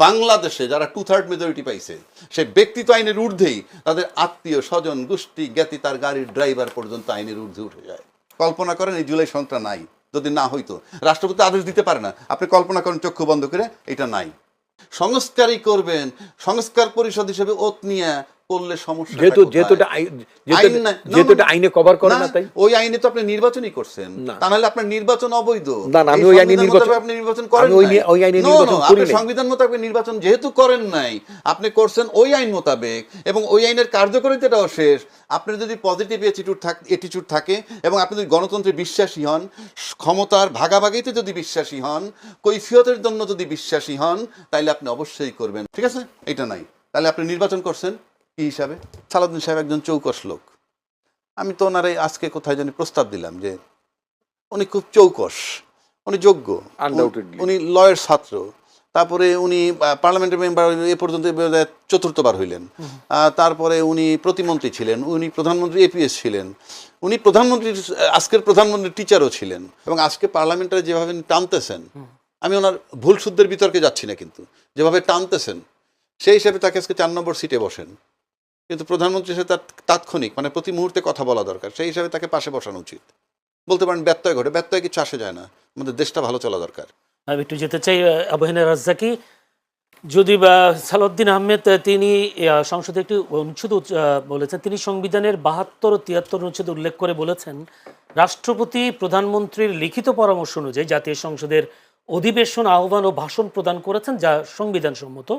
বাংলাদেশে যারা 2/3 মেজরিটি পাইছে সেই ব্যক্তি তো আইনের ঊর্ধ্বেই, তাদের আত্মীয় স্বজন গোষ্ঠী জ্ঞাতি তার গাড়ির ড্রাইভার পর্যন্ত আইনের ঊর্ধ্বে উঠে যায়। কল্পনা করেন এই জুলাই সনদটা নাই, যদি না হইতো রাষ্ট্রপতি আদেশ দিতে পারে না, আপনি কল্পনা করেন চক্ষু বন্ধ করে এটা নাই। সংস্কারই করবেন, সংস্কার পরিষদ হিসেবে ওত নিয়ে করলে সমস্যা, যেহেতু আইনে কভার করে না, তাই ওই আইনে তো আপনি নির্বাচনই করছেন, তা নাহলে আপনার নির্বাচন অবৈধ। আমি ওই আইনে নির্বাচন করেন, আপনি সংবিধান মোতাবেক নির্বাচন যেহেতু করেন নাই, আপনি করছেন ওই আইন মোতাবেক, এবং ওই আইনের কার্যকারিতাটাও শেষ। আপনার যদি পজিটিভ অ্যাটিটিউড থাকে এবং আপনি যদি গণতন্ত্রে বিশ্বাসী হন, ক্ষমতার ভাগাভাগিতে যদি বিশ্বাসী হন, কৈফিয়তের জন্য যদি বিশ্বাসী হন, তাইলে আপনি অবশ্যই করবেন। ঠিক আছে, এটা নাই, তাহলে আপনি নির্বাচন করছেন কি হিসাবে? সালাউদ্দিন সাহেব একজন চৌকস লোক। আমি তো ওনারে আজকে কোথায় জানি প্রস্তাব দিলাম যে উনি খুব চৌকস, উনি যোগ্য, উনি লয়ের ছাত্র, তারপরে উনি পার্লামেন্টের মেম্বার এ পর্যন্ত 4র্থবার হইলেন, তারপরে উনি প্রতিমন্ত্রী ছিলেন, উনি প্রধানমন্ত্রী এপিএস ছিলেন, উনি প্রধানমন্ত্রীর আজকের প্রধানমন্ত্রীর টিচারও ছিলেন, এবং আজকে পার্লামেন্টারে যেভাবে টানতেছেন, আমি ওনার ভুল শুদ্ধের বিতর্কে যাচ্ছি না, কিন্তু যেভাবে টানতেছেন সেই হিসাবে তাকে আজকে 4 নম্বর সিটে বসেন। কিন্তু প্রধানমন্ত্রীর সাথে তার তাৎক্ষণিক মানে প্রতি মুহূর্তে কথা বলা দরকার, সেই হিসাবে তাকে পাশে বসানো উচিত। বলতে পারেন ব্যত্যয় ঘটে, ব্যত্যয় কিছু আসে যায় না, আমাদের দেশটা ভালো চলা দরকার। আমি একটু যেতে চাই আবু হেনা রাজ্জাকি। যদি সালাউদ্দিন আহমেদ তিনি সংসদে একটি অনুচ্ছেদ বলেছেন, তিনি সংবিধানের 72 ও 73 অনুচ্ছেদ উল্লেখ করে বলেছেন, রাষ্ট্রপতি প্রধানমন্ত্রীর লিখিত পরামর্শ অনুযায়ী জাতীয় সংসদের অধিবেশন আহ্বান ও ভাষণ প্রদান করেছেন, যা সংবিধান সম্মত।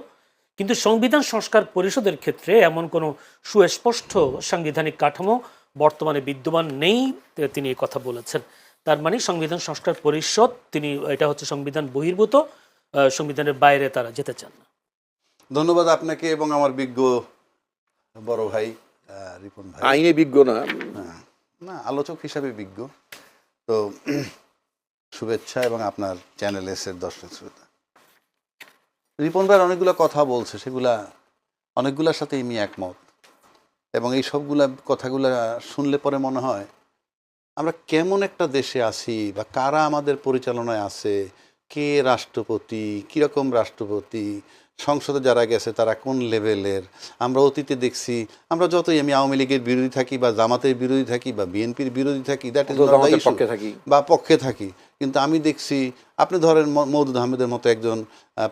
কিন্তু সংবিধান সংস্কার পরিষদের ক্ষেত্রে এমন কোনো সুস্পষ্ট সাংবিধানিক কাঠামো বর্তমানে বিদ্যমান নেই, তিনি এই কথা বলেছেন। তার মানে সংবিধান সংস্কার পরিষদ তিনি এটা হচ্ছে সংবিধান বহির্ভূত, সংবিধানের বাইরে তারা যেতে চান না। ধন্যবাদ আপনাকে এবং আমার বিজ্ঞ বড় ভাই রিপন ভাই। আইনে বিজ্ঞ না, না আলোচক হিসাবে বিজ্ঞ। তো শুভেচ্ছা এবং আপনার চ্যানেল এর দর্শক শ্রোতা। রিপন ভাইয়ের অনেকগুলো কথা বলছে, সেগুলা অনেকগুলোর সাথে আমি একমত, এবং এই সবগুলা কথাগুলা শুনলে পরে মনে হয় আমরা কেমন একটা দেশে আছি, বা কারা আমাদের পরিচালনায় আছে, কে রাষ্ট্রপতি, কীরকম রাষ্ট্রপতি, সংসদে যারা গেছে তারা কোন লেভেলের। আমরা অতীতে দেখছি, আমরা যতই আমি আওয়ামী লীগের বিরোধী থাকি বা জামাতের বিরোধী থাকি বা বিএনপির বিরোধী থাকি, দ্যাট ইজ বা পক্ষে থাকি, কিন্তু আমি দেখছি আপনি ধরেন মওদুদ আহমেদের মতো একজন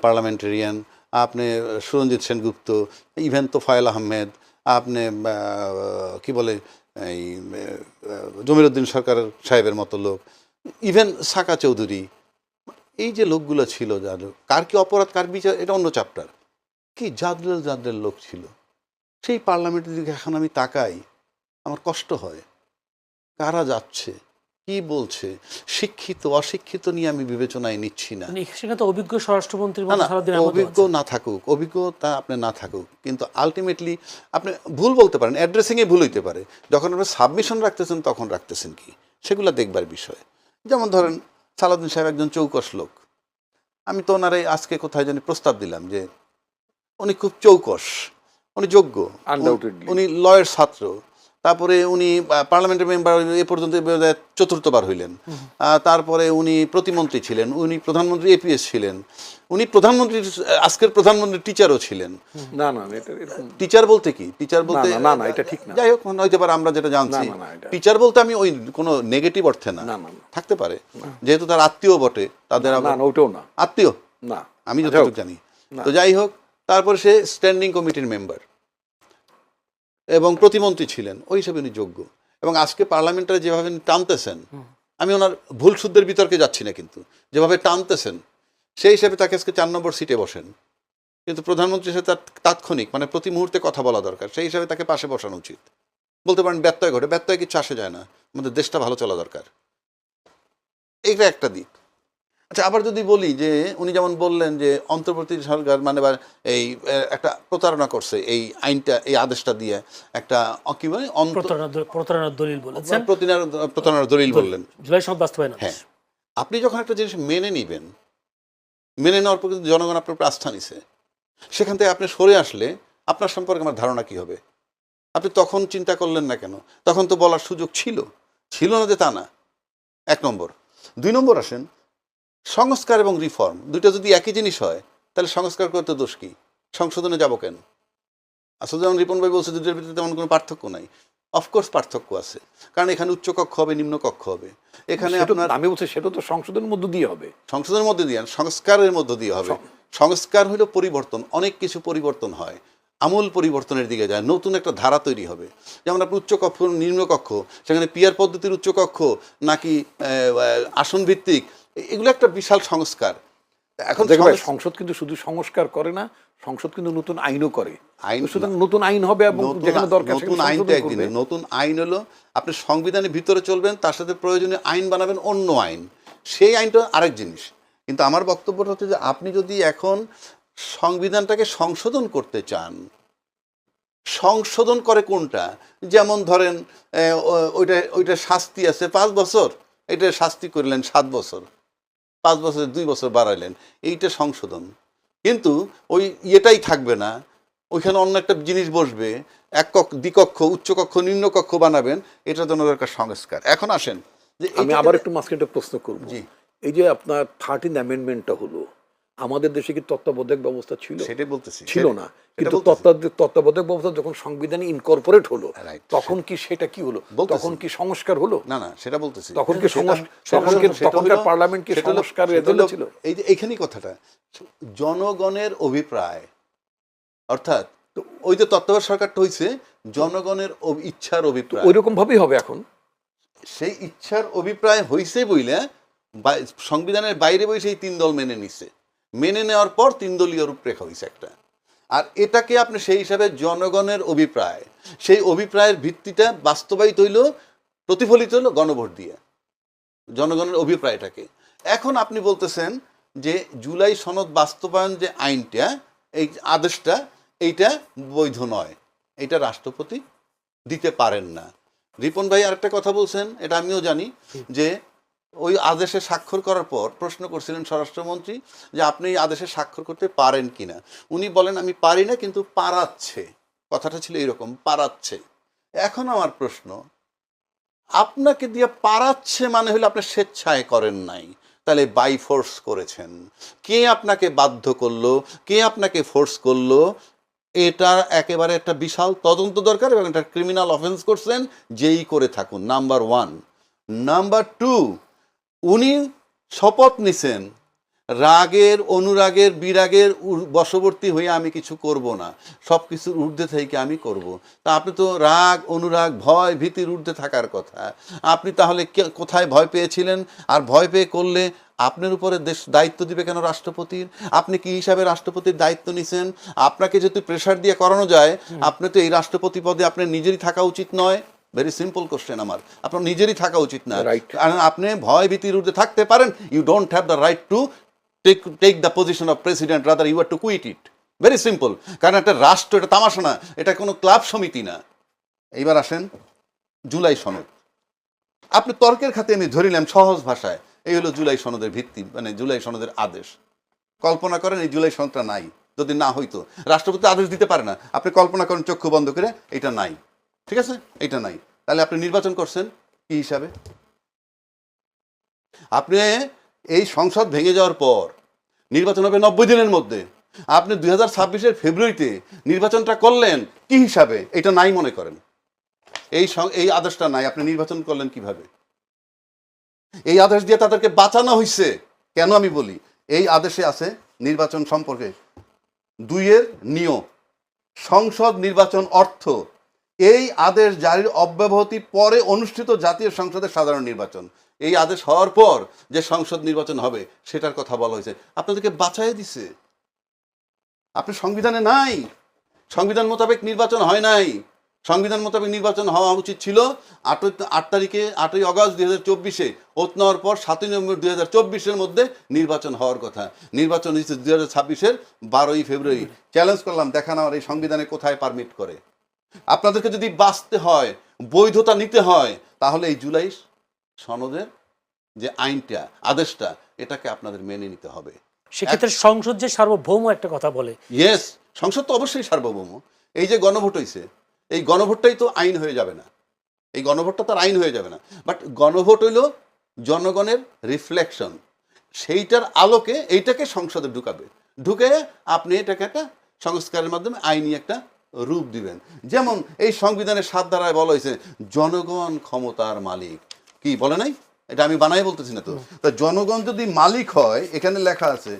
পার্লামেন্টেরিয়ান, আপনি সুরঞ্জিত সেনগুপ্ত, ইভেন তোফায়েল আহমেদ, আপনি কি বলে এই জমিরুদ্দিন সরকার সাহেবের মতো লোক, ইভেন সাকা চৌধুরী, এই যে লোকগুলো ছিল, যার কার কি অপরাধ কার বিচার এটা অন্য চ্যাপ্টার, কি জাদরেল লোক ছিল। সেই পার্লামেন্টের দিকে এখন আমি তাকাই, আমার কষ্ট হয়, কারা যাচ্ছে, কি বলছে, শিক্ষিত অশিক্ষিত নিয়ে আমি বিবেচনায় নিচ্ছি না। সেখানে তো অভিজ্ঞ স্বরাষ্ট্রমন্ত্রী, অভিজ্ঞ না থাকুক, অভিজ্ঞতা আপনি না থাকুক, কিন্তু আলটিমেটলি আপনি ভুল বলতে পারেন, অ্যাড্রেসিংয়ে ভুল হইতে পারে, যখন আপনি সাবমিশন রাখতেছেন তখন রাখতেছেন কি, সেগুলো দেখবার বিষয়। যেমন ধরেন সালাউদ্দিন সাহেব একজন চৌকস লোক। আমি তো ওনারে আজকে কোথায় জানি প্রস্তাব দিলাম যে উনি খুব চৌকস, উনি যোগ্য, উনি লয়ের ছাত্র, তারপরে উনি পার্লামেন্টের মেম্বার এ পর্যন্ত 4র্থবার হইলেন, তারপরে উনি প্রতিমন্ত্রী ছিলেন, উনি প্রধানমন্ত্রী এপিএস ছিলেন, উনি প্রধানমন্ত্রীর আজকের প্রধানমন্ত্রীর টিচারও ছিলেন। না না, টিচার বলতে কি, টিচার বলতে না না, এটা ঠিক না। যাই হোক হইতে পারে, আমরা যেটা জানছি টিচার বলতে আমি ওই কোনো নেগেটিভ অর্থে না, থাকতে পারে, যেহেতু তার আত্মীয় বটে, তাদের ওটাও না আত্মীয় না, আমি যতটুকু জানি। তো যাই হোক, তারপর সে স্ট্যান্ডিং কমিটির মেম্বার এবং প্রতিমন্ত্রী ছিলেন, ওই হিসাবে উনি যোগ্য। এবং আজকে পার্লামেন্টারে যেভাবে টানতেছেন, আমি ওনার ভুল শুদ্ধের বিতর্কে যাচ্ছি না, কিন্তু যেভাবে টানতেছেন সেই হিসাবে তাকে আজকে 4 নম্বর সিটে বসেন। কিন্তু প্রধানমন্ত্রীর সাথে তার তাৎক্ষণিক মানে প্রতি মুহূর্তে কথা বলা দরকার, সেই হিসাবে তাকে পাশে বসানো উচিত। বলতে পারেন ব্যত্যয় ঘটে, ব্যত্যয় কিছু আসে যায় না, আমাদের দেশটা ভালো চলা দরকার। এইটা একটা দিক। আচ্ছা, আবার যদি বলি যে উনি যেমন বললেন যে অন্তর্বর্তী সরকার মানে এই একটা প্রতারণা করছে, এই আইনটা এই আদেশটা দিয়ে একটা কি বলে প্রতারণার দলিল বলেছেন, প্রতারণার দলিল বললেন। হ্যাঁ, আপনি যখন একটা জিনিস মেনে নিবেন, মেনে নেওয়ার পর কিন্তু জনগণ আপনার উপর আস্থা নিছে, সেখান থেকে আপনি সরে আসলে আপনার সম্পর্কে আমার ধারণা কি হবে? আপনি তখন চিন্তা করলেন না কেন? তখন তো বলার সুযোগ ছিল না যে তা না। 1 নম্বর। 2 নম্বর আসেন, সংস্কার এবং রিফর্ম দুইটা যদি একই জিনিস হয় তাহলে সংস্কার করতে দোষ কি? সংশোধনে যাব কেন? আসলে যেমন রিপন ভাই বলছে দুটোর ভিতরে তেমন কোনো পার্থক্য নাই। অফকোর্স পার্থক্য আছে, কারণ এখানে উচ্চ কক্ষ হবে, নিম্ন কক্ষ হবে। এখানে আপনার আমি বলছি সেটা তো সংশোধনের মধ্য দিয়ে হবে, সংসদের মধ্যে দিয়ে, সংস্কারের মধ্য দিয়ে হবে। সংস্কার হলো পরিবর্তন, অনেক কিছু পরিবর্তন হয়, আমূল পরিবর্তনের দিকে যায়, নতুন একটা ধারা তৈরি হবে। যেমন আপনার উচ্চকক্ষ নিম্নকক্ষ, সেখানে পিয়ার পদ্ধতির উচ্চকক্ষ নাকি আসন ভিত্তিক, এগুলো একটা বিশাল সংস্কার। এখন সংসদ কিন্তু শুধু সংস্কার করে না, সংসদ কিন্তু নতুন আইনও করে। আইন সুতরাং নতুন আইন হবে এবং যেখানে দরকার নতুন আইনটা একদিনে, নতুন আইন হলো আপনি সংবিধানের ভিতরে চলবেন, তার সাথে প্রয়োজনীয় আইন বানাবেন, অন্য আইন, সেই আইনটা আরেক জিনিস। কিন্তু আমার বক্তব্যটা হচ্ছে যে আপনি যদি এখন সংবিধানটাকে সংশোধন করতে চান, সংশোধন করে কোনটা? যেমন ধরেন ওইটা শাস্তি আছে 5 বছর, এটা শাস্তি করলেন 7 বছর, 5 বছর 2 বছর বাড়াইলেন, এইটা সংশোধন। কিন্তু ওই ইয়েটাই থাকবে না, ওইখানে অন্য একটা জিনিস বসবে, এক কক্ষ, দ্বিকক্ষ, উচ্চকক্ষ, নিম্নকক্ষ বানাবেন, এটার জন্য দরকার সংস্কার। এখন আসেন যে আমি আবার একটু মাঝখানে একটা প্রশ্ন করব। জি, এই যে আপনার 13th অ্যামেন্ডমেন্টটা হলো, আমাদের দেশে কি তত্ত্বাবধায়ক ব্যবস্থা ছিল? সেটাই বলতেছি, ছিল না। কিন্তু তত্ত্বাবধায়ক ব্যবস্থা যখন সংবিধানে ইনকর্পোরেট হলো, তখন কি সেটা কি হলো? তখন কি সংস্কার হলো? না না, সেটা বলতেছি, তখন কি তখনকার পার্লামেন্ট কি সংস্কারের এজেন্ডা ছিল? এই যে এইখানেই কথাটা, জনগণের অভিপ্রায়, অর্থাৎ ওই যে তত্ত্বাবধায়ক সরকারটা হয়েছে জনগণের ইচ্ছার অভিপ্রায়, ওই রকম ভাবেই হবে এখন। সেই ইচ্ছার অভিপ্রায় হয়েছে বইলে সংবিধানের বাইরে বসে এই 3 দল মেনে নিছে, মেনে নেওয়ার পর 3 দলীয় রূপরেখা হয়েছে একটা। আর এটাকে আপনি সেই হিসাবে জনগণের অভিপ্রায়, সেই অভিপ্রায়ের ভিত্তিটা বাস্তবায়িত হইল, প্রতিফলিত হলো গণভোট দিয়ে জনগণের অভিপ্রায়টাকে। এখন আপনি বলতেছেন যে জুলাই সনদ বাস্তবায়ন যে আইনটা, এই আদেশটা, এইটা বৈধ নয়, এটা রাষ্ট্রপতি দিতে পারেন না। রিপন ভাই আরেকটা কথা বলছেন, এটা আমিও জানি, যে ওই আদেশে স্বাক্ষর করার পর প্রশ্ন করছিলেন স্বরাষ্ট্রমন্ত্রী যে আপনি এই আদেশে স্বাক্ষর করতে পারেন কিনা। উনি বলেন আমি পারি না, কিন্তু পারাচ্ছে, কথাটা ছিল এরকম, পারাচ্ছে। এখন আমার প্রশ্ন, আপনাকে দিয়ে পারাচ্ছে মানে হলো আপনি স্বেচ্ছায় করেন নাই, তাহলে বাই ফোর্স করেছেন। কে আপনাকে বাধ্য করলো, কে আপনাকে ফোর্স করলো? এটা একেবারে একটা বিশাল তদন্ত দরকার, এবং একটা ক্রিমিনাল অফেন্স করছেন, যেই করে থাকুন, নাম্বার 1। নাম্বার 2, উনি শপথ নিছেন রাগের, অনুরাগের, বিরাগের বশবর্তী হয়ে আমি কিছু করব না, সব কিছুর ঊর্ধ্বে থেকে আমি করব। তা আপনি তো রাগ, অনুরাগ, ভয়, ভীতির ঊর্ধ্বে থাকার কথা। আপনি তাহলে কোথায় ভয় পেয়েছিলেন? আর ভয় পেয়ে করলে আপনার উপরে দেশ দায়িত্ব দিবে কেন রাষ্ট্রপতির? আপনি কি হিসাবে রাষ্ট্রপতির দায়িত্ব নিছেন? আপনাকে যদি প্রেশার দিয়ে করানো যায়, আপনি তো এই রাষ্ট্রপতি পদে আপনার নিজেরই থাকা উচিত নয়। ভেরি সিম্পল কোশ্চেন আমার, আপনার নিজেরই থাকা উচিত না। কারণ আপনি ভয় ভীতির ঊর্ধ্বে থাকতে পারেন, you don't have the right to take the position of president, rather you are to quit it. Very simple. কারণ একটা রাষ্ট্র, এটা তামাশা না, এটা কোনো ক্লাব সমিতি না। এইবার আসেন জুলাই সনদ। আপনি তর্কের খাতে আমি ধরিলাম সহজ ভাষায়, এই হলো জুলাই সনদের ভিত্তি, মানে জুলাই সনদের আদেশ। কল্পনা করেন এই জুলাই সনদটা নাই, যদি না হইতো, রাষ্ট্রপতি আদেশ দিতে পারে না, আপনি কল্পনা করেন চক্ষু বন্ধ করে, এটা নাই, ঠিক আছে, এটা নাই, তাহলে আপনি নির্বাচন করছেন কি হিসাবে? আপনি এই সংসদ ভেঙে যাওয়ার পর নির্বাচন হবে 90 দিনের মধ্যে, আপনি 2026-এর ফেব্রুয়ারিতে নির্বাচনটা করলেন কি হিসাবে? এটা নাই মনে করেন, এই আদেশটা নাই, আপনি নির্বাচন করলেন কিভাবে? এই আদেশ দিয়ে তাদেরকে বাঁচানো হয়েছে কেন আমি বলি, এই আদেশে আছে নির্বাচন সম্পর্কে 2-এর নিয়ম, সংসদ নির্বাচন অর্থ এই আদেশ জারির অব্যাহতি পরে অনুষ্ঠিত জাতীয় সংসদের সাধারণ নির্বাচন। এই আদেশ হওয়ার পর যে সংসদ নির্বাচন হবে সেটার কথা বলা হয়েছে, আপনাদেরকে বাঁচাই দিছে। আপনি সংবিধানে নাই, সংবিধান মোতাবেক নির্বাচন হয় নাই। সংবিধান মোতাবেক নির্বাচন হওয়া উচিত ছিল 8 অগস্ট 2024-এ, ওত নেওয়ার পর 7 নভেম্বর 2024-এর মধ্যে নির্বাচন হওয়ার কথা। নির্বাচন হয়েছে 2026-এর 12 ফেব্রুয়ারি। চ্যালেঞ্জ করলাম, দেখান আমার এই সংবিধানে কোথায় পারমিট করে। আপনাদেরকে যদি বাঁচতে হয়, বৈধতা নিতে হয়, তাহলে এই জুলাই সনদের যে আইনটা, আদেশটা, এটাকে আপনাদের মেনে নিতে হবে। সেক্ষেত্রে সংসদ যে সার্বভৌম একটা কথা বলে, ইয়েস, সংসদ তো অবশ্যই সার্বভৌম। এই যে গণভোট হয়েছে, এই গণভোটটাই তো আইন হয়ে যাবে না, এই গণভোটটা তার আইন হয়ে যাবে না, বাট গণভোট হইল জনগণের রিফ্লেকশন, সেইটার আলোকে এইটাকে সংসদে ঢুকাবে। ঢুকে আপনি এটাকে একটা সংস্কারের মাধ্যমে আইনি একটা রূপ দিবেন। যেমন এই সংবিধানের 7 ধারায় বলা হয়েছে জনগণ ক্ষমতার মালিক, কি বলে নাই? এটা আমি বানাই বলতেছি না তো। তা জনগণ যদি মালিক হয়, এখানে লেখা আছে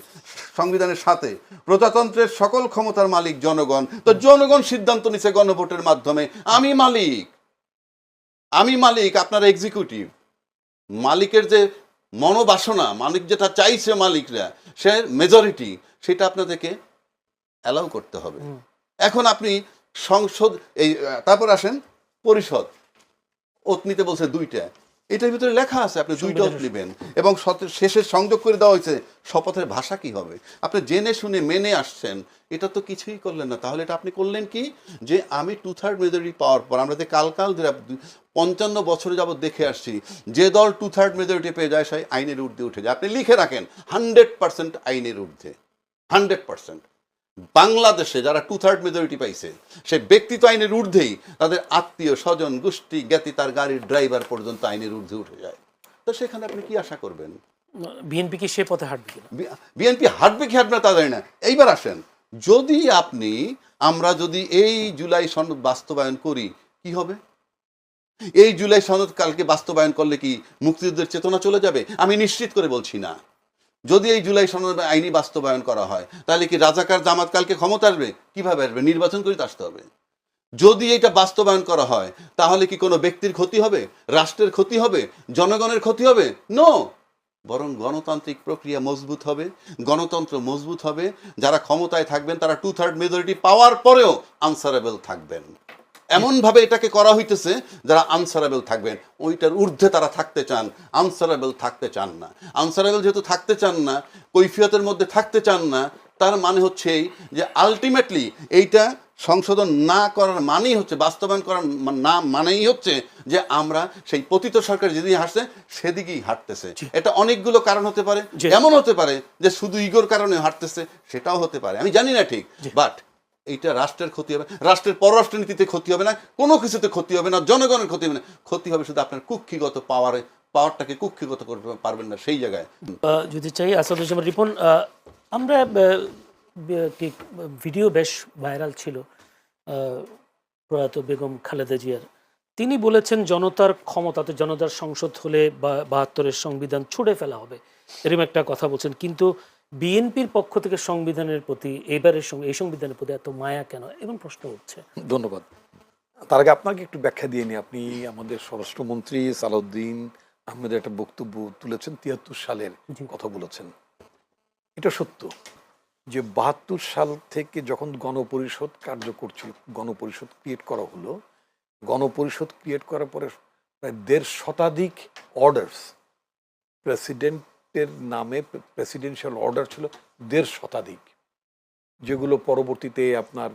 সংবিধানের সাথে প্রজাতন্ত্রের সকল ক্ষমতার মালিক জনগণ, তো জনগণ সিদ্ধান্ত নিছে গণভোটের মাধ্যমে আমি মালিক, আপনারা এক্সিকিউটিভ। মালিকের যে মনোবাসনা, মালিক যেটা চাইছে মালিকরা, সে মেজরিটি, সেটা আপনাদেরকে অ্যালাউ করতে হবে। এখন আপনি সংসদ এই তারপর আসেন পরিষদ, ওত নিতে বলছে 2টা, এটার ভিতরে লেখা আছে আপনি 2টা ওত নেবেন, এবং শেষে সংযোগ করে দেওয়া হয়েছে শপথের ভাষা কি হবে। আপনি জেনে শুনে মেনে আসছেন, এটা তো কিছুই করলেন না। তাহলে এটা আপনি করলেন কি, যে আমি 2/3 মেজরিটি পাওয়ার পর, আমরা যে কাল 55 বছরে যাবত দেখে আসছি, যে দল 2/3 মেজরিটি পেয়ে যায় সেই আইনের ঊর্ধ্বে উঠে যায়। আপনি লিখে রাখেন 100% আইনের ঊর্ধ্বে, 100%। বাংলাদেশে যারা 2/3 মেজরিটি পাইছে, সে ব্যক্তি তো আইনের ঊর্ধ্বেই, তাদের আত্মীয় স্বজন গোষ্ঠী জ্ঞাতি, তার গাড়ির ড্রাইভার পর্যন্ত আইনের ঊর্ধ্বে উঠে যায়। তো সেখানে আপনি কি আশা করবেন? বিএনপি কি সে পথে হাঁটবে কিনা? বিএনপি হাঁটবে কি হাঁটবে না তা জানি না। এইবার আসেন, যদি আমরা যদি এই জুলাই সনদ বাস্তবায়ন করি, কি হবে? এই জুলাই সনদ কালকে বাস্তবায়ন করলে কি মুক্তিযুদ্ধের চেতনা চলে যাবে? আমি নিশ্চিত করে বলছি না। যদি এই জুলাই সনদ আইনি বাস্তবায়ন করা হয়, তাহলে কি রাজাকার জামাত কালকে ক্ষমতা আসবে? কিভাবে আসবে? নির্বাচন করে আসতে হবে। যদি এটা বাস্তবায়ন করা হয়, তাহলে কি কোনো ব্যক্তির ক্ষতি হবে, রাষ্ট্রের ক্ষতি হবে, জনগণের ক্ষতি হবে? নো, বরং গণতান্ত্রিক প্রক্রিয়া মজবুত হবে, গণতন্ত্র মজবুত হবে। যারা ক্ষমতায় থাকবেন তারা 2/3 মেজরিটি পাওয়ার পরেও আনসারেবল থাকবেন। এমনভাবে এটাকে করা হইতেছে, যারা আনসারেবল থাকবেন, ওইটার ঊর্ধ্বে তারা থাকতে চান, আনসারেবল থাকতে চান না। আনসারেবল যেহেতু থাকতে চান না, কৈফিয়তের মধ্যে থাকতে চান না, তার মানে হচ্ছে এই যে আলটিমেটলি এইটা সংশোধন না করার মানেই হচ্ছে, বাস্তবায়ন করার না মানেই হচ্ছে যে আমরা সেই পতিত সরকার যেদিকে হাঁটছে সেদিকেই হাঁটতেছে। এটা অনেকগুলো কারণ হতে পারে, এমন হতে পারে যে শুধু ইগোর কারণে হাঁটতেছে, সেটাও হতে পারে, আমি জানি না ঠিক। বাট এইটা রাষ্ট্রের ক্ষতি হবে, রাষ্ট্রের পররাষ্ট্রনীতিতে ক্ষতি হবে না, কোনো কিছুতে ক্ষতি হবে না, জনগণের ক্ষতি হবে না। ক্ষতি হবে শুধু আপনার কুক্ষিগত পাওয়ারটাকে কুক্ষিগত করতে পারবেন না সেই জায়গায়। যদি চাই আসাদুজ্জামান রিপন, আমরা ভিডিও বেশ ভাইরাল ছিল প্রয়াত বেগম খালেদা জিয়ার। তিনি বলেছেন জনতার ক্ষমতাতে, জনতার সংসদ হলে 72-এর সংবিধান ছুড়ে ফেলা হবে, এরকম একটা কথা বলছেন। কিন্তু বিএনপির পক্ষ থেকে সংবিধানের প্রতি, এবারের এই সংবিধানের প্রতি এত মায়া কেন, এবং প্রশ্ন উঠছে। ধন্যবাদ। তার আগে আপনাকে একটু ব্যাখ্যা দিয়ে নিই। আপনি আমাদের স্বরাষ্ট্রমন্ত্রী সালাউদ্দিন আহমেদের একটা বক্তব্য তুলেছেন, 73 সালের কথা বলেছেন। এটা সত্য যে 72 সাল থেকে যখন গণপরিষদ কার্যকর ছিল, গণপরিষদ ক্রিয়েট করা হলো, গণপরিষদ ক্রিয়েট করার পরে প্রায় 1.5 শতাধিক অর্ডারস, প্রেসিডেন্টের নামে প্রেসিডেন্সিয়াল অর্ডার ছিল 1.5 শতাধিক, যেগুলো পরবর্তীতে আপনার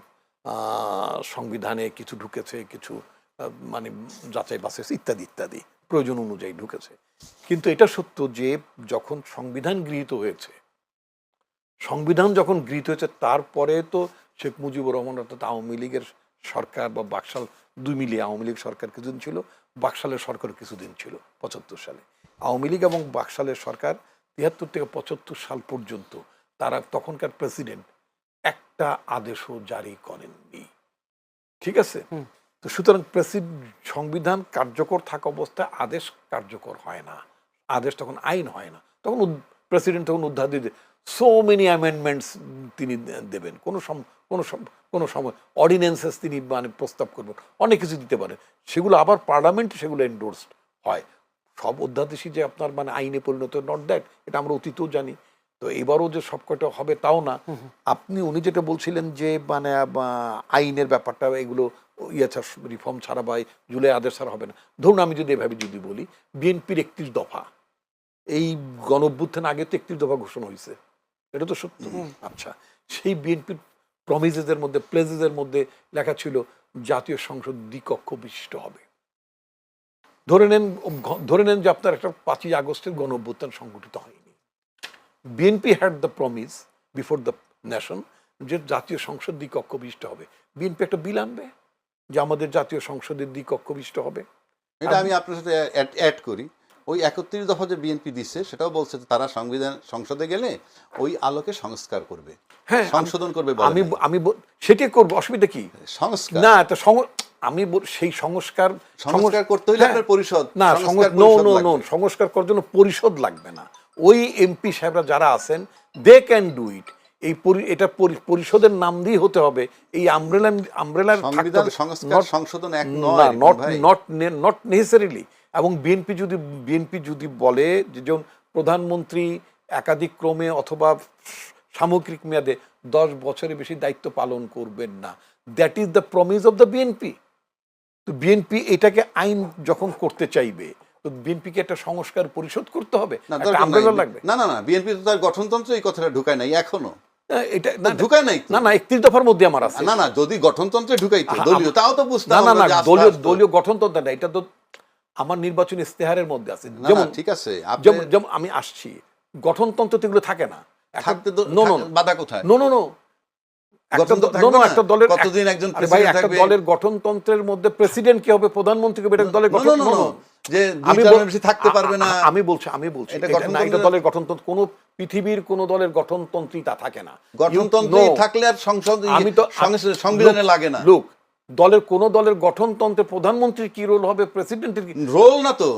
সংবিধানে কিছু ঢুকেছে, কিছু মানে যাচাই বাছাই ইত্যাদি ইত্যাদি প্রয়োজন অনুযায়ী ঢুকেছে। কিন্তু এটা সত্য যে যখন সংবিধান গৃহীত হয়েছে, তারপরে তো শেখ মুজিবুর রহমান অর্থাৎ আওয়ামী লীগের সরকার বা বাকশাল 2 মিলিয়ে আওয়ামী লীগ সরকার কিছুদিন ছিল, বাকশালের সরকার কিছুদিন ছিল 75 সালে। আওয়ামী লীগ এবং বাকশালের সরকার 73 থেকে 75 সাল পর্যন্ত তারা তখনকার প্রেসিডেন্ট একটা আদেশও জারি করেননি। ঠিক আছে? তো সুতরাং সংবিধান কার্যকর থাকা অবস্থায় আদেশ কার্যকর হয় না, আদেশ তখন আইন হয় না। তখন প্রেসিডেন্ট তখন উদ্ধার দিয়ে সো মেনি অ্যামেন্ডমেন্টস তিনি দেবেন, কোনো সময় অর্ডিন্যান্সেস তিনি মানে প্রস্তাব করবেন, অনেক কিছু দিতে পারেন, সেগুলো আবার পার্লামেন্ট সেগুলো এন্ডোর্সড হয়। সব অধ্যাদেশই যে আপনার মানে আইনে পরিণত নট দ্যাট, এটা আমরা অতীতেও জানি। তো এবারও যে সবকটা হবে তাও না। উনি যেটা বলছিলেন যে মানে আইনের ব্যাপারটা, এগুলো রিফর্ম ছাড়া বা জুলাই আদেশ ছাড়া হবে না। ধরুন আমি যদি এভাবে যদি বলি, বিএনপির 31 দফা, এই গণঅভ্যুত্থান আগে তো 31 দফা ঘোষণা হয়েছে, এটা তো সত্য। আচ্ছা, সেই বিএনপির প্রমিসেসের মধ্যে, প্লেজেসের মধ্যে লেখা ছিল জাতীয় সংসদ দ্বিকক্ষ বিশিষ্ট হবে। ধরে নেন যে আপনার একটা 5ই আগস্টের গণঅভ্যুত্থান সংগঠিত হয়নি। BNP had the promise before the nation যে জাতীয় সংসদ দ্বিকক্ষ বিশিষ্ট হবে। বিএনপি একটা বিল আনবে যে আমাদের জাতীয় সংসদের দ্বিকক্ষ বিশিষ্ট হবে। এটা আমি আপনার সাথে অ্যাড করি, ওই 31 দফা যে বিএনপি দিচ্ছে সেটাও বলছে তারা সংসদে গেলে ওই আলোকে সংস্কার করবে। হ্যাঁ, সংশোধন করবে বলে আমি নাই। আমি সেটাই করবো, অসুবিধা কি? সংস্কার না তো আমি সেই সংস্কার সংস্কার করতে হলে হ্যাঁ, আপনার পরিষদ, না সংস্কার নো পরিষদ নো নো লাগবে। সংস্কার করার জন্য পরিষদ লাগবে না। ওই এমপি সাহেবরা যারা আছেন দে ক্যান ডু ইট। এটা পরিষদের নাম দিয়ে হতে হবে, এই আমব্রেলার থাকতে সংবিধান হবে। সংস্কার সংশোধন এক নয় নট ভাই। Not necessarily. এবং বিএনপি যদি বলে যে যেমন প্রধানমন্ত্রী একাধিক ক্রমে অথবা সামগ্রিক মেয়াদে 10 বছরের বেশি দায়িত্ব পালন করবেন না, that is the promise of the BNP. তো বিএনপি এটাকে আইন যখন করতে চাইবে, তো বিএনপিকে একটা সংস্কার পরিষদ করতে হবে, না, একটা দরকার নাই। আমব্রেলা লাগবে। না না না, বিএনপি তো তার গঠনতন্ত্র এই কথাটা ঢুকায় নাই এখনো। এটা ঢুকায় নাই তো। না 31 দফার মধ্যে আমার আছে। না না, যদি গঠনতন্ত্রে ঢুকাইতো দলীয়, তাও তো বুঝতাম না না আমরা না, যে আস্তে দলীয় আস্তে। দলীয় গঠনতন্ত্র না, এটা তো আমার নির্বাচনী ইস্তেহারের মধ্যে আছে। না, যেমন না, ঠিক আছে, আপনি যেমন আমি আসছি, গঠনতন্ত্র তো এগুলো থাকে না। থাকতে তো নো নো বাধা কোথায়? নো নো নো গঠনতন্ত্র থাকবে না? একটা দলের কতদিন একজন আরে ভাই, প্রেসিডেন্ট একটা থাকবে? দলের গঠনতন্ত্রের মধ্যে প্রেসিডেন্ট কি হবে, প্রধানমন্ত্রী কি হবে, এটা দলের No, গঠন। no, no, no no, no যে দুই আমি টার্মের বেশি থাকতে পারবে না। আমি বলছি এটা এটা গঠনতন্ত্রের- দলের গঠনতন্ত্র, কোন পৃথিবীর কোন দলের গঠনতন্ত্রই তা থাকে না। গঠনতন্ত্রে No. থাকলে আর সংসদ আমি তো সংবিধানে লাগে না। লোক কোন দলের গঠনতন্ত্রে প্রধানমন্ত্রীর কি রোল হবে, প্রেসিডেন্টের কি, রোল না তো।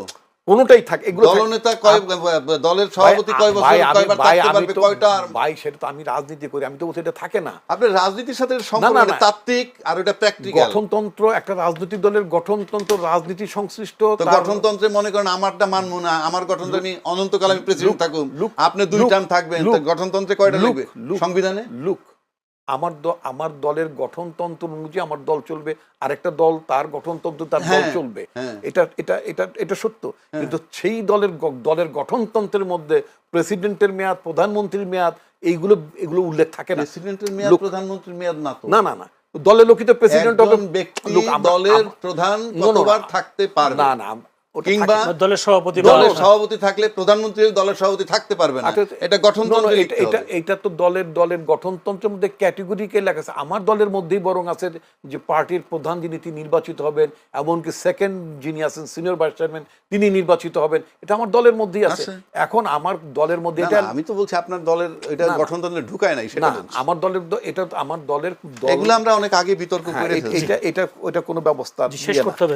কোনটাই থাকে। এগুলো দলনেতা দলের সভাপতি কয় বছর কয়বার থাকতে পারবে, কয়টা? ভাই সেটা তো আমি রাজনীতি করি, আমি তো বলছি এটা থাকে না। আপনার রাজনীতির সাথে না, সম্পর্ক না, এটা না। তাত্ত্বিক আর এটা প্র্যাকটিক্যাল। গঠনতন্ত্র একটা রাজনৈতিক দলের গঠনতন্ত্র রাজনীতি সংশ্লিষ্ট। তো গঠনতন্ত্রে মনে করেন আমারটা মানবো না, আমার গঠনতন্ত্র আমি অনন্তকাল আমি প্রেসিডেন্ট থাকুম, আপনি 2 টার্ম থাকবেন, তো গঠনতন্ত্রে কয়টা লাগবে সংবিধানে? আমার দলের গঠনতন্ত্র অনুযায়ী আমার দল চলবে, আরেকটা দল তার গঠনতন্ত্র তার দল চলবে। এটা এটা এটা এটা সত্য। কিন্তু সেই দলের গঠনতন্ত্রের মধ্যে প্রেসিডেন্টের মেয়াদ, প্রধানমন্ত্রীর মেয়াদ, এগুলো উল্লেখ থাকে না। প্রেসিডেন্টের মেয়াদ প্রধানমন্ত্রীর মেয়াদ না তো। না না না, দলের লোকিত প্রেসিডেন্ট হবে একজন ব্যক্তি দলের প্রধান কতবার থাকতে পারবে? না না, কিংবা দলের সভাপতি দলের সভাপতি থাকলে প্রধানমন্ত্রী দলের সভাপতি থাকতে পারবে না, এটা গঠনতন্ত্রে লিখতে হবে। এটা তো দলের গঠনতন্ত্রের মধ্যে ক্যাটেগরিকে লেখা আছে। আমার দলের মধ্যেই বরং আছে যে পার্টির প্রধান যিনি তিনি নির্বাচিত হবেন, এমনকি সেকেন্ড যিনি আছেন সিনিয়র ভাইস চেয়ারম্যান তিনি নির্বাচিত হবেন, এটা আমার দলের মধ্যেই আছে। এখন আমার দলের মধ্যে না, এটা না, আমি তো বলছি আপনার দলের এটা গঠনতন্ত্রে ঢুকায় নাই, সেটা না, বলছি। আমার দলের এটা আমার দলের এগুলো আমরা অনেক আগে বিতর্ক করে ফেলছি। এটা কোনো ব্যবস্থা শেষ ইয়ে না। করতে হবে।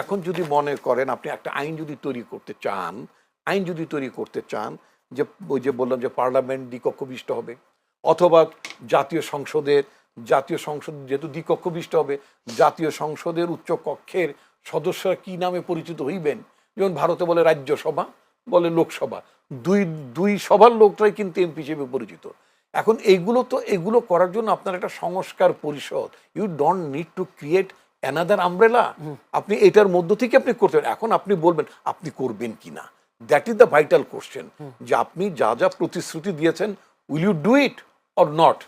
এখন যদি মনে করেন আপনি একটা আইন যদি তৈরি করতে চান যে ওই যে বললাম যে পার্লামেন্ট দ্বিকক্ষ বিশিষ্ট হবে, অথবা জাতীয় সংসদ যেহেতু দ্বিকক্ষ বিশিষ্ট হবে, জাতীয় সংসদের উচ্চ কক্ষের সদস্যরা কি নামে পরিচিত হইবেন, যেমন ভারতে বলে রাজ্যসভা, বলে লোকসভা, দুই সভার লোকটাই কিন্তু এমপি হিসেবে পরিচিত। এখন এগুলো করার জন্য আপনার একটা সংস্কার পরিষদ, you don't need to create another umbrella. আপনি এটার মধ্য থেকে আপনি করতে পারেন। এখন আপনি বলবেন আপনি করবেন কিনা, that is the vital question, যে আপনি যা যা প্রতিশ্রুতি দিয়েছেন will you do it or not.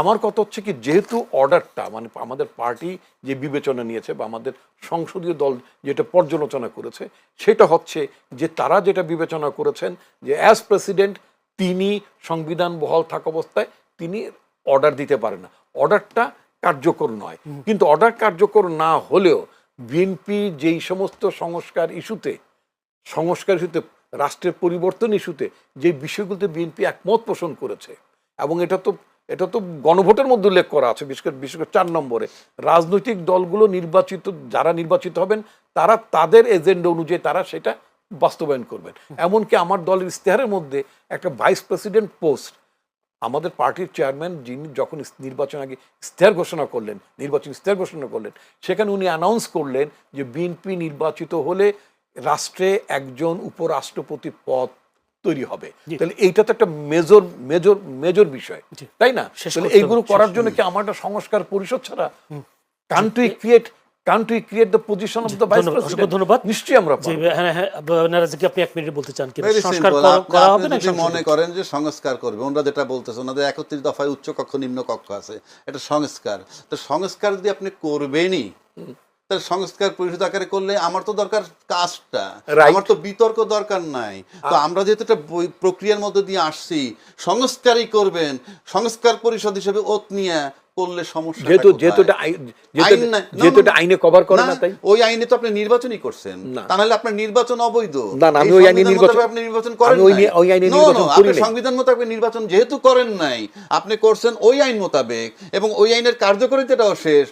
আমার কথা হচ্ছে কি, যেহেতু অর্ডারটা মানে আমাদের পার্টি যে বিবেচনা নিয়েছে বা আমাদের সংসদীয় দল যেটা পর্যালোচনা করেছে, সেটা হচ্ছে যে তারা যেটা বিবেচনা করেছেন যে অ্যাজ প্রেসিডেন্ট তিনি সংবিধান বহাল থাকা অবস্থায় তিনি অর্ডার দিতে পারেন না, অর্ডারটা কার্যকর নয়। কিন্তু অর্ডার কার্যকর না হলেও বিএনপি যেই সমস্ত সংস্কার ইস্যুতে রাষ্ট্রের পরিবর্তন ইস্যুতে যে বিষয়গুলোতে বিএনপি একমত পোষণ করেছে, এবং এটা তো গণভোটের মধ্যে উল্লেখ করা আছে, বিশেষ করে 4 নম্বরে রাজনৈতিক দলগুলো যারা নির্বাচিত হবেন তারা তাদের এজেন্ডা অনুযায়ী তারা সেটা বাস্তবায়ন করবেন। এমনকি আমার দলের ইস্তেহারের মধ্যে একটা ভাইস প্রেসিডেন্ট পোস্ট আমাদের পার্টির চেয়ারম্যান যিনি যখন নির্বাচন আগে নির্বাচন ইস্তেহার ঘোষণা করলেন, সেখানে উনি অ্যানাউন্স করলেন যে বিএনপি নির্বাচিত হলে রাষ্ট্রে একজন উপরাষ্ট্রপতি পদ তৈরি হবে। তাহলে এইটা তো একটা মেজর বিষয়, তাই না? তাহলে এইগুলো করার জন্য কি আমার একটা সংস্কার পরিষদ ছাড়া country create the position of the vice president? ধন্যবাদ। নিশ্চয়ই আমরা নারাজি, আপনি 1 মিনিট বলতে চান কি Very সংস্কার simple, করা আপনি হবে না? যদি মনে করেন যে সংস্কার করবে, ওনারা যেটা বলতেছে ওনাদের 31 দফায় উচ্চ কক্ষ নিম্ন কক্ষ আছে, এটা সংস্কার। তো সংস্কার যদি আপনি করবেনই, তাহলে সংস্কার পরিষদ আকারে করলে আমার তো দরকার কাজটা, Right. আমার তো বিতর্ক দরকার নাই। তো আমরা যেহেতু একটা প্রক্রিয়ার মধ্যে দিয়ে আসছি, সংস্কারই করবেন, সংস্কার পরিষদ হিসেবে ওত নিয়ে করলে সমস্যা যেহেতু এটা আইনে কভার করে না, তাই ওই আইনে তো আপনি নির্বাচনই করছেন, না। তা নাহলে আপনার নির্বাচন অবৈধ। না, না, আমি এই ওই আইনে সংবিধান নির্বাচন- মোতাবেক আপনি নির্বাচন করেন আমি নাই। ওই আইনে No, নির্বাচন no, করি আপনি নাই। সংবিধান মোতাবেক নির্বাচন যেহেতু করেন নাই, আপনি করছেন ওই আইন মোতাবেক, এবং ওই আইনের কার্যকারিতাটাও শেষ।